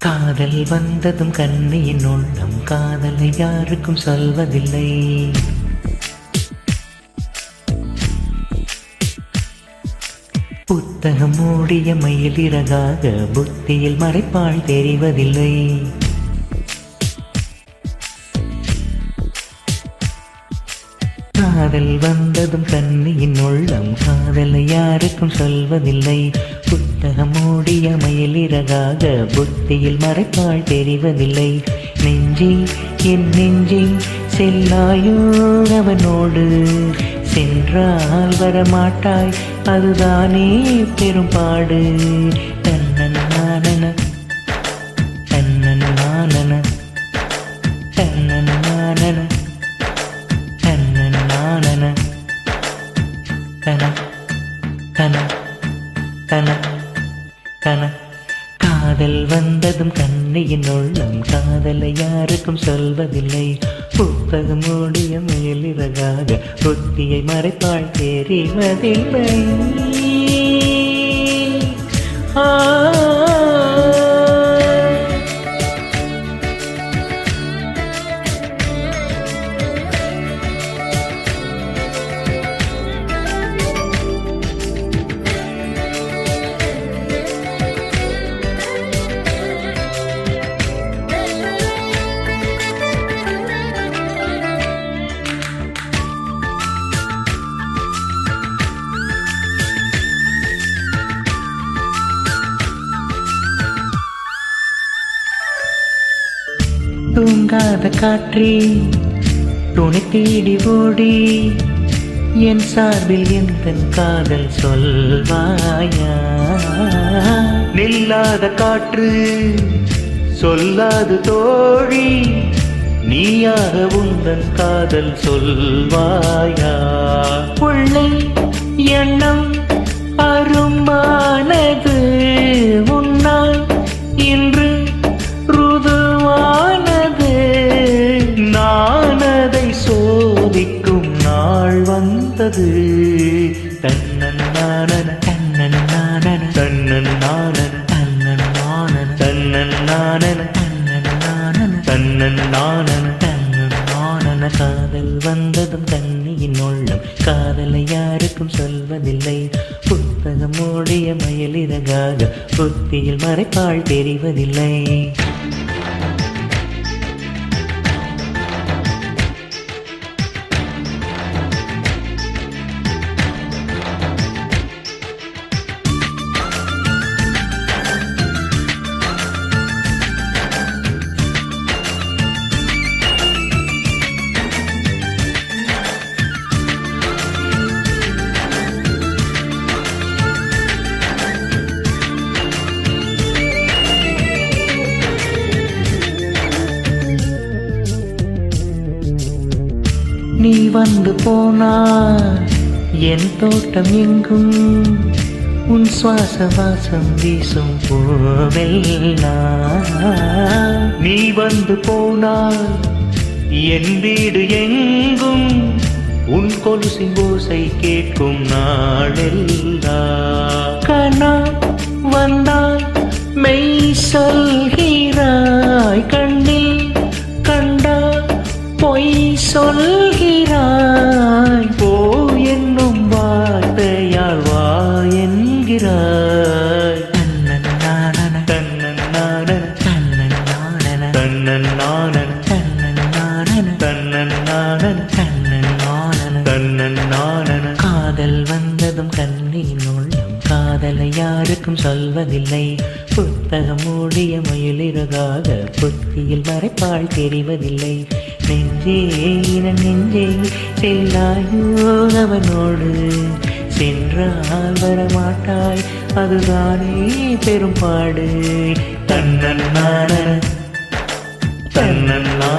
காதல் வந்ததும் கண்ணியின் உள்ளம் காதலை யாருக்கும் சொல்வதில்லை. புத்தகம் மூடிய மயிலிறகாக புத்தியில் மறைப்பாள் தெரிவதில்லை. காதல் வந்ததும் கண்ணியின் உள்ளம் காதலை யாருக்கும் சொல்வதில்லை. புத்தகம் மூடிய மயிலிறகாக புத்தியில் மறைப்பாள் தெரிவதில்லை. நெஞ்சி என் நெஞ்சி செல்லாயோ அவனோடு, சென்றால் வரமாட்டாய் அதுதானே பெரும்பாடு. தன்னன்னானன தன்னன்னானன தன்னன்னானன தன்னன்னானன தன தன தன தன. காதல் வந்ததும் கண்ணியின் உள்ளம் காதலை யாருக்கும் சொல்வதில்லை. புத்தகம் மூடிய மேலிறகாக புத்தியை மறைப்பாள் தெரிவதில்லை. தூங்காத காற்றே துணை தேடி ஓடி என் சார்பில் எந்தன் காதல் சொல்வாயா. நில்லாத காற்று சொல்லாது தோழி நீயாக உந்தன் காதல் சொல்வாயா. உள்ளே எண்ணம் அரும்பானது உன்னால் இன்று ருதுவானது. நான் அதை சோதிக்கும் நாள் வந்தது. தன்னன்னானன தன்னன்னானன தன்னன்னானன தன்னன்னானன தன்னன்னானன தன்னன்னானன தன்னன்னானன தன்னன்னானன. காதல் வந்ததும் கண்ணியின் உள்ளம் காதலை யாருக்கும் சொல்வதில்லை. புத்தகம் மூடிய மயிலிறகாக புத்தியில் மறைப்பாள் தெரிவதில்லை. நீ வந்து போனார் என் தோட்டம் எங்கும் உன் சுவாச வாசம் வீசும் போவெல்லாம். நீ வந்து போனார் என் வீடு எங்கும் உன் கொலுசின் ஓசை கேட்கும் நாளெல்லாம். கனா வந்தாய் மெய் சொல்கிறாய் கண்ணில் கண்டா பொய் சொல்கிறாய். போ என்னும் வார்த்தையால் வா என்கிறாய். தன்னன்னானன தன்னன்னானன தன்னன்னானன தன்னன்னானன தன்னன்னானன தன்னன்னானன தன்னன்னானன தன்னன்னானன. காதல் வந்ததும் கண்ணின் உள்ளம் காதலை யாருக்கும் சொல்வதில்லை. புத்தகம் மூடிய மயிலிறகாக புத்தியில் மறைப்பாள் தெரிவதில்லை. நெஞ்சே நெஞ்சே செல்லாயோ அவனோடு, சென்றால் வரமாட்டாய், அதுதானே பெரும்பாடு. தன்னன்னான தன்னன்னா